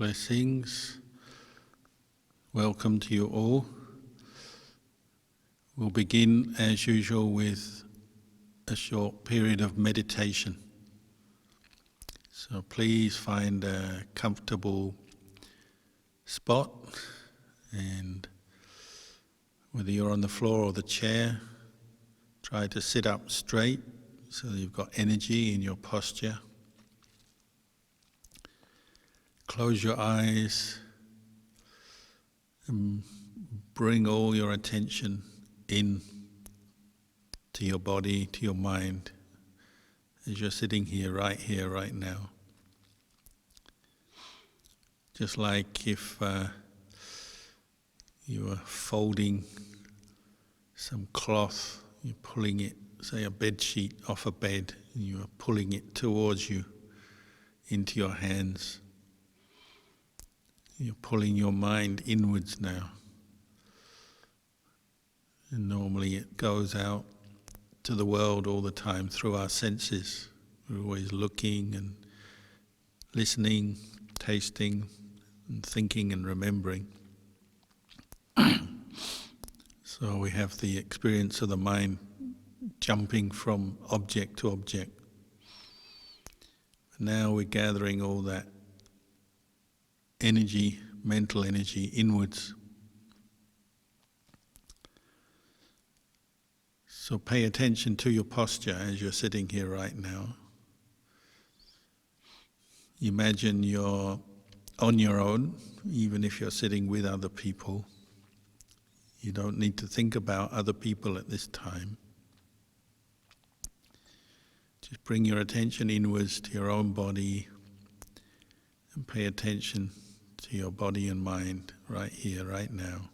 Blessings. Welcome to you all. We'll begin as usual with a short period of meditation. So please find a comfortable spot, and whether you're on the floor or the chair, try to sit up straight so that you've got energy in your posture. Close your eyes and bring all your attention in to your body, to your mind, as you're sitting here, right now. Just like if you were folding some cloth, you're pulling it, say a bed sheet off a bed, and you are pulling it towards you into your hands. You're pulling your mind inwards now. And normally it goes out to the world all the time through our senses. We're always looking and listening, tasting, and thinking and remembering. So we have the experience of the mind jumping from object to object. Now we're gathering all that energy, mental energy, inwards. So pay attention to your posture as you're sitting here right now. Imagine you're on your own, even if you're sitting with other people. You don't need to think about other people at this time. Just bring your attention inwards to your own body and pay attention to your body and mind right here, right now.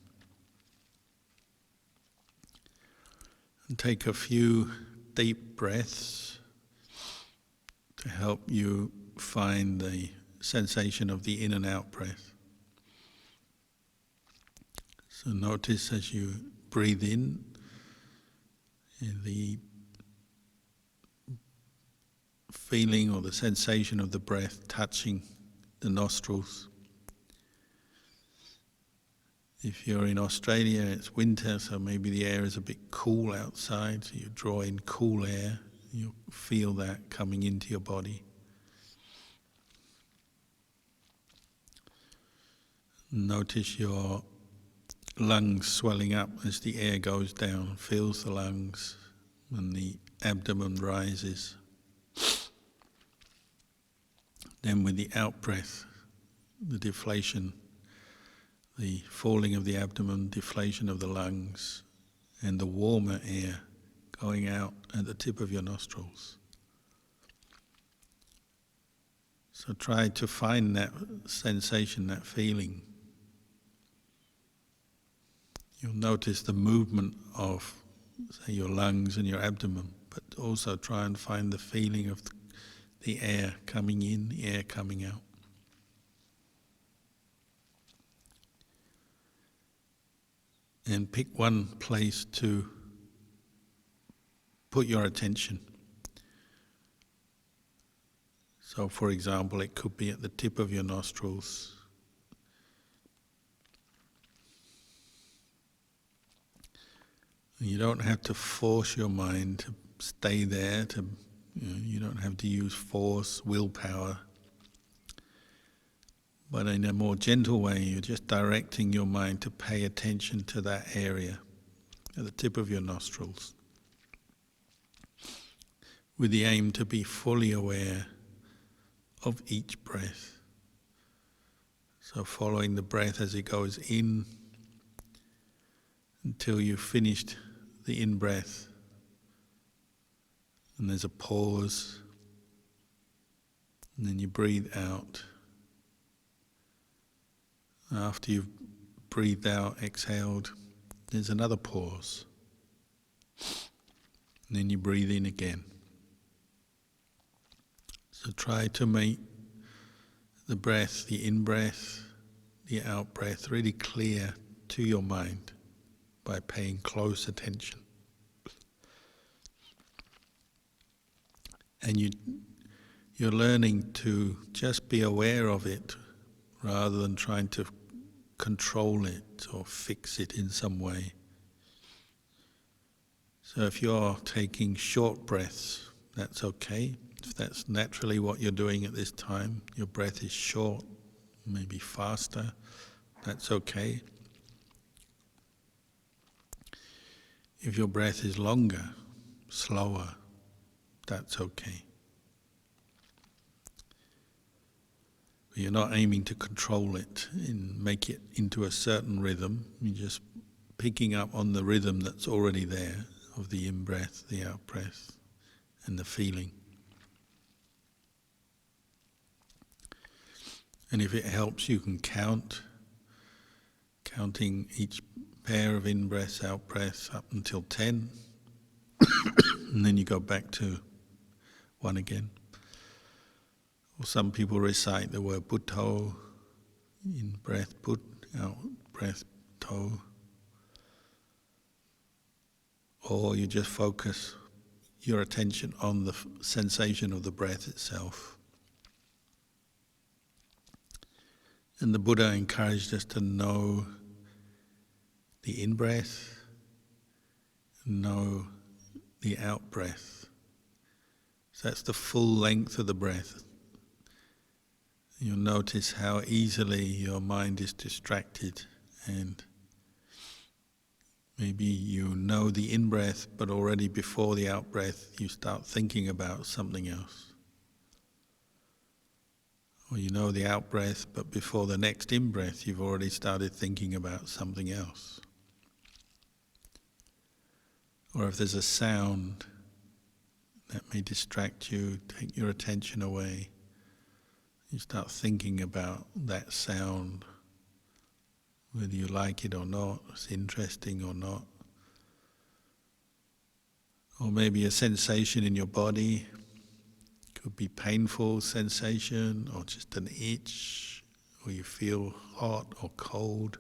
And take a few deep breaths to help you find the sensation of the in and out breath. So notice as you breathe in the feeling or the sensation of the breath touching the nostrils. If you're in Australia, it's winter, so maybe the air is a bit cool outside, so you draw in cool air, you'll feel that coming into your body. Notice your lungs swelling up as the air goes down, fills the lungs, and the abdomen rises. Then with the out-breath, the deflation, the falling of the abdomen, deflation of the lungs, and the warmer air going out at the tip of your nostrils. So try to find that sensation, that feeling. You'll notice the movement of, say, your lungs and your abdomen, but also try and find the feeling of the air coming in, the air coming out. And pick one place to put your attention. So, for example, it could be at the tip of your nostrils. You don't have to force your mind to stay there. You don't have to use force, willpower. But in a more gentle way, you're just directing your mind to pay attention to that area at the tip of your nostrils, with the aim to be fully aware of each breath. So following the breath as it goes in until you've finished the in-breath. And there's a pause, and then you breathe out. After you've breathed out, exhaled, there's another pause. And then you breathe in again. So try to make the breath, the in-breath, the out-breath really clear to your mind by paying close attention. And you're learning to just be aware of it rather than trying to control it or fix it in some way. So if you're taking short breaths, that's okay. If that's naturally what you're doing at this time, your breath is short, maybe faster, that's okay. If your breath is longer, slower, that's okay. But you're not aiming to control it and make it into a certain rhythm. You're just picking up on the rhythm that's already there of the in-breath, the out-breath, and the feeling. And if it helps, you can counting each pair of in-breaths, out-breaths up until 10, and then you go back to 1 again. Or some people recite the word Buddho, in-breath Bud, out-breath To. Or you just focus your attention on the sensation of the breath itself. And the Buddha encouraged us to know the in-breath, know the out-breath. So that's the full length of the breath. You'll notice how easily your mind is distracted, and maybe you know the in-breath, but already before the out-breath you start thinking about something else. Or you know the out-breath, but before the next in-breath you've already started thinking about something else. Or if there's a sound that may distract you, take your attention away, you start thinking about that sound, whether you like it or not, it's interesting or not. Or maybe a sensation in your body, could be painful sensation or just an itch, or you feel hot or cold.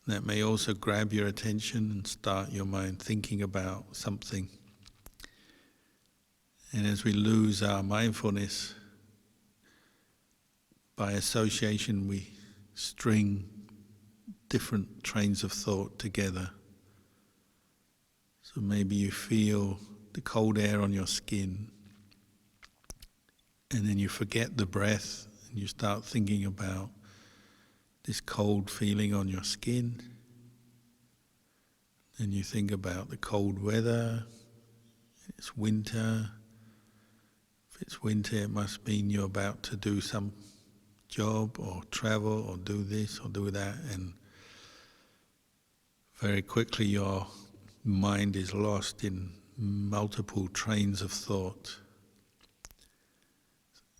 That may also grab your attention and start your mind thinking about something. And as we lose our mindfulness, by association we string different trains of thought together. So maybe you feel the cold air on your skin, and then you forget the breath and you start thinking about this cold feeling on your skin. Then you think about the cold weather, it's winter. If it's winter, it must mean you're about to do some job or travel or do this or do that, and very quickly your mind is lost in multiple trains of thought.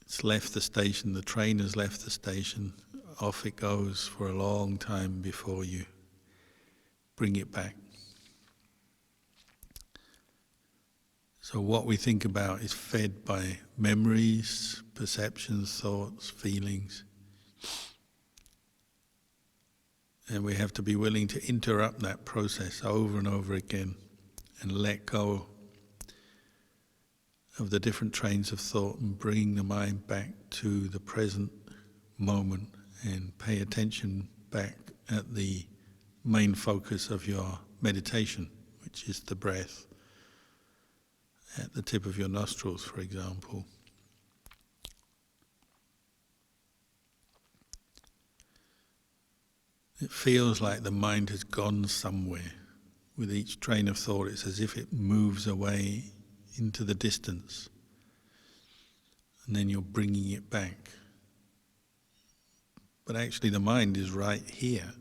It's left the station, the train has left the station, off it goes for a long time before you bring it back. So what we think about is fed by memories, perceptions, thoughts, feelings. And we have to be willing to interrupt that process over and over again and let go of the different trains of thought and bring the mind back to the present moment and pay attention back at the main focus of your meditation, which is the breath at the tip of your nostrils, for example. It feels like the mind has gone somewhere. With each train of thought, it's as if it moves away into the distance, and then you're bringing it back. But actually the mind is right here.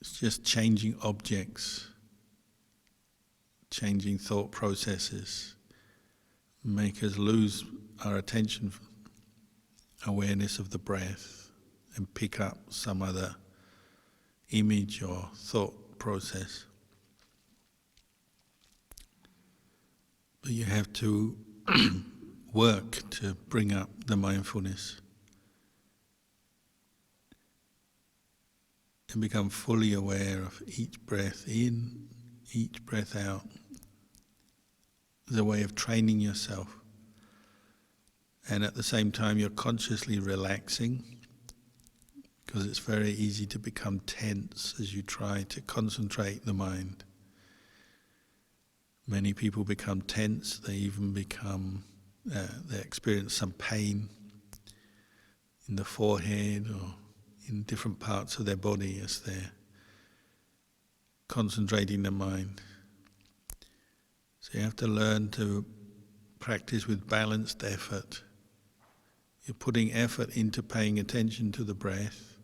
It's just changing objects, changing thought processes, make us lose our attention, awareness of the breath, and pick up some other image or thought process. But you have to work to bring up the mindfulness and become fully aware of each breath in, each breath out. As a way of training yourself and at the same time you're consciously relaxing, because it's very easy to become tense as you try to concentrate the mind. Many people become tense, they even become, they experience some pain in the forehead or in different parts of their body as they're concentrating the mind. So you have to learn to practice with balanced effort. You're putting effort into paying attention to the breath,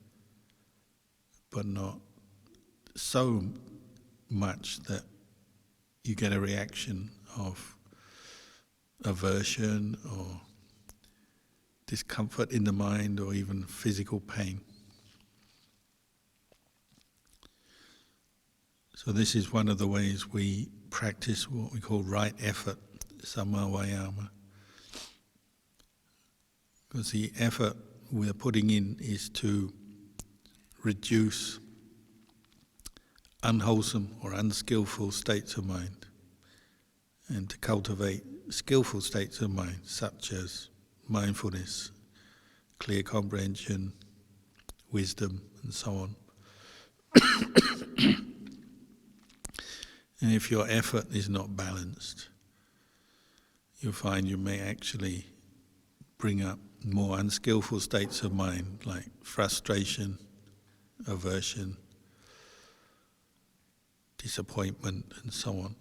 but not so much that you get a reaction of aversion or discomfort in the mind or even physical pain. So this is one of the ways we practice what we call right effort, samma vayama. Because the effort we're putting in is to reduce unwholesome or unskillful states of mind and to cultivate skillful states of mind such as mindfulness, clear comprehension, wisdom, and so on. And if your effort is not balanced, you'll find you may actually bring up more unskillful states of mind like frustration, aversion, disappointment, and so on.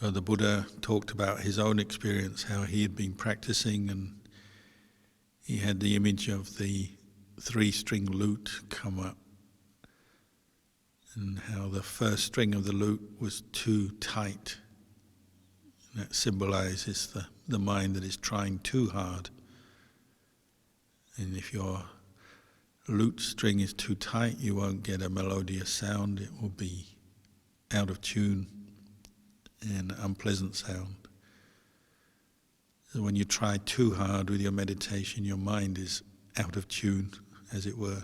So the Buddha talked about his own experience, how he had been practicing, and he had the image of the 3-string lute come up, and how the first string of the lute was too tight. And that symbolizes the mind that is trying too hard. And if your lute string is too tight, you won't get a melodious sound. It will be out of tune and unpleasant sound. So when you try too hard with your meditation, your mind is out of tune, as it were.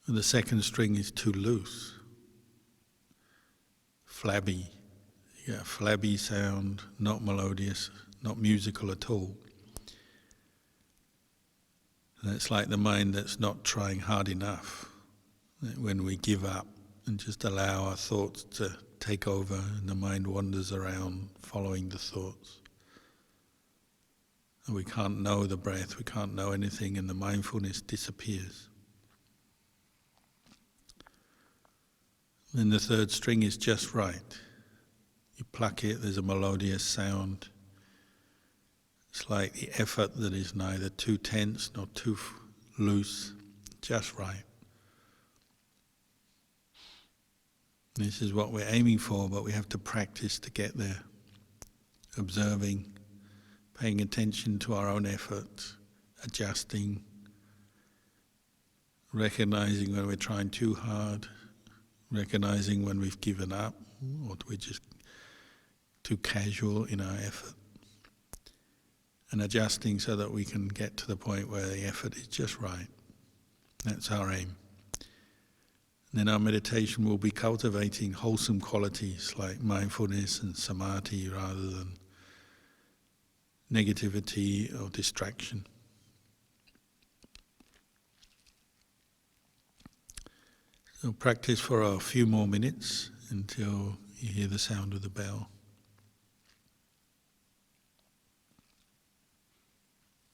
And the second string is too loose, flabby. You get a flabby sound, not melodious, not musical at all. And it's like the mind that's not trying hard enough. When we give up and just allow our thoughts to take over and the mind wanders around following the thoughts. And we can't know the breath, we can't know anything, and the mindfulness disappears. Then the third string is just right. You pluck it, there's a melodious sound. It's like the effort that is neither too tense nor too loose, just right. This is what we're aiming for, but we have to practice to get there. Observing, paying attention to our own efforts, adjusting, recognizing when we're trying too hard, recognizing when we've given up or we're just too casual in our effort, and adjusting so that we can get to the point where the effort is just right. That's our aim. And then our meditation will be cultivating wholesome qualities like mindfulness and samadhi rather than negativity or distraction. So practice for a few more minutes until you hear the sound of the bell.